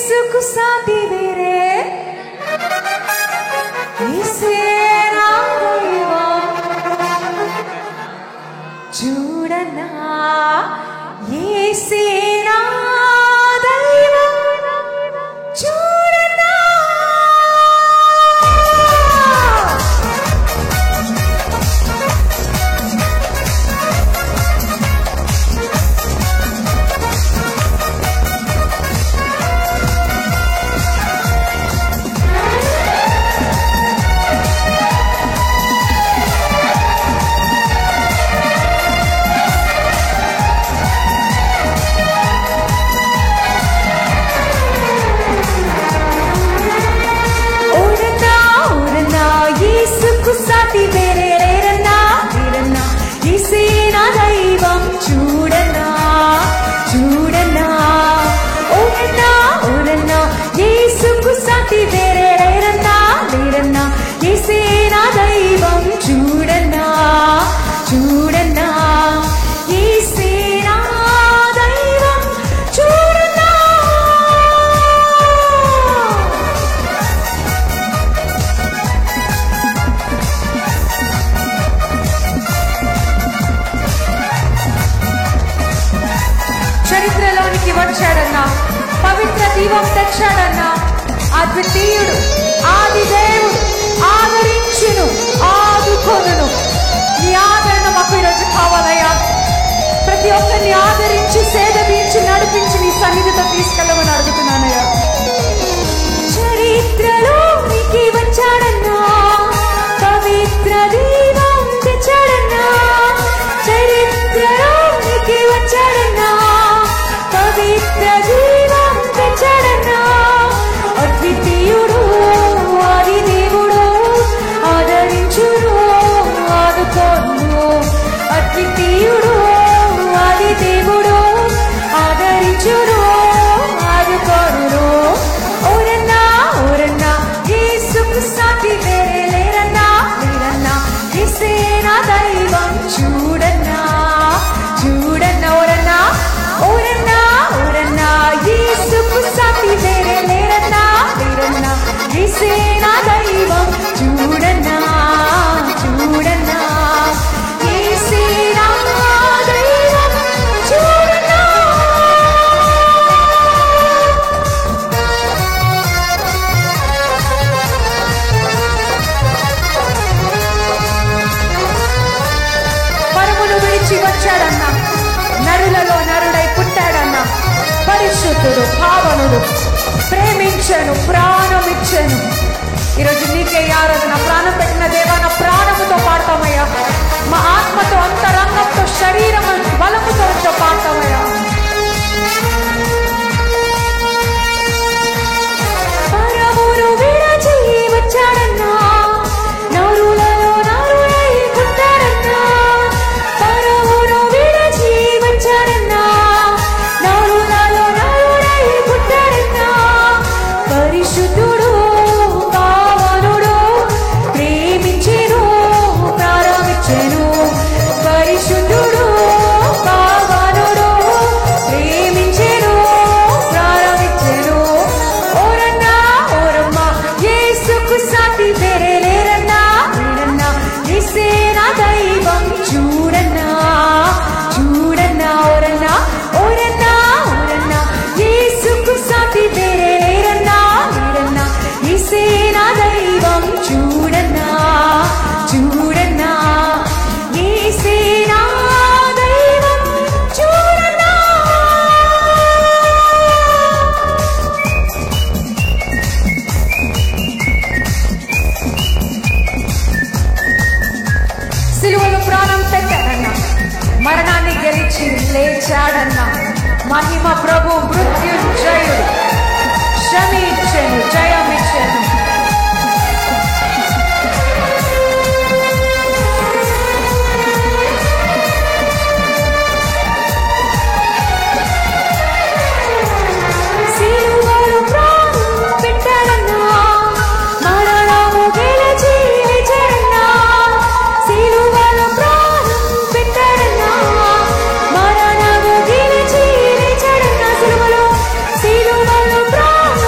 యేసుకు సాటి వేరే యేసే నా దైవం చూడనా యేసే నా దైవం చూడనా సాటి వేరే లేరన్నా లేరన్నా యేసే నా దైవం చూడనా చూడనా ఓరన్నా ఓరన్నా యేసుకు సాటి వేరే లేరన్నా లేరన్నా యేసే నా దైవం చూడనా చూడనా యేసే నా దైవం చూడనా చరిత్రలోనికి వచ్చాడన్నా పవిత్ర దీపం తెచ్చాడన్నా అద్వితీయుడు ఆది దేవుడు ఆదరించును ఆదుకొనును నీ ఆదరణ మాకు ఈరోజు కావాలయ్యా ప్రతి ఒక్కరిని ఆదరించి సేద తీర్చి నడిపించి నీ సన్నిధితో తీసుకెళ్ళమని అడుగుతున్నానయ్యా చరిత్రలోనికి వచ్చాడన్నా పవిత్ర దీపం తెచ్చాడన్నా చరిత్రలోనికి వచ్చాడన్నా పవిత్ర జీవం తెచ్చాడన్నా అద్వితీయుడు ఆది దేవుడు ఆదరించును ఆదుకోను అద్వితీయుడు ఆది దేవుడు ఆదరించును ఆదుకోను ఓరన్నా ఓరన్నా యేసుకు సాటి వేరే లేరన్నా లేరన్నా యేసే నా దైవం చూడన్నా చూడన్నా ఓరన్నా ఓరన్నా ఓరన్నా యేసుకు సాటి వేరే లేరన్నా లేరన్నా యేసే నా దైవం చూడన్నా చూడన్నా యేసే నా దైవం చూడన్నా పరమును విడిచి వచ్చాడన్నా నరులలో నరుడై పుట్టాడన్నా పరిశుద్ధుడు పావనుడు ప్రేమించను ప్రాణమిచ్చను ఈరోజు నీకే ఆరాధన ప్రాణం పెట్టిన దేవా నా ప్రాణముతో పాడతామయ్యా మా ఆత్మతో అంతరంగంతో శరీరం బలముతో పాడతామయ్యా పరమును విడిచి వచ్చాడన్నా నరులలో నరుడై పుట్టాడన్నా పరమును విడిచి వచ్చాడన్నా నరులలో నరుడై పుట్టాడన్నా పరిశుద్ధుడు పావనుడు ప్రేమించెను ప్రారంభించెను పరిశుద్ధుడు పావనుడు ప్రేమించెను ప్రారంభించెను ఓరన్నా ఓరమ్మ యేసుకు సాటి వేరే లేరన్నా లేరన్నా యేసే నా దైవం చూడన్నా చూడన్నా ఓరన్నా ఓరన్నా ఓరన్నా యేసుకు సాటి వేరే లేరన్నా లేరన్నా యేసే నా దైవం చూడన్నా చూడన్నా యేసే నా దైవం చూడన్నా సిలువలో ప్రాణం పెట్టాడన్నా మరణాన్ని గెలిచి లేచాడన్నా మహిమ ప్రభు మృత్యుంజయుడు క్షమించెను జయమిచ్చెను సిలువలో ప్రాణం పెట్టాడన్నా మరణము గెలిచి లేచాడన్నా సిలువలో ప్రాణం పెట్టాడన్నా మరణము గెలిచి లేచాడన్నా సిలువలో ప్రాణం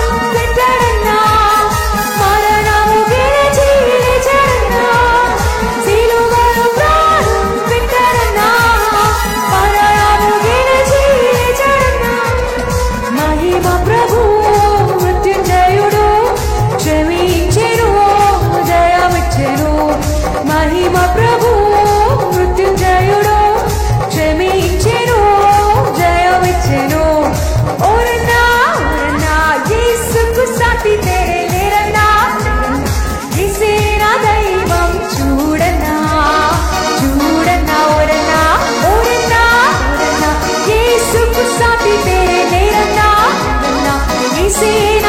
సేన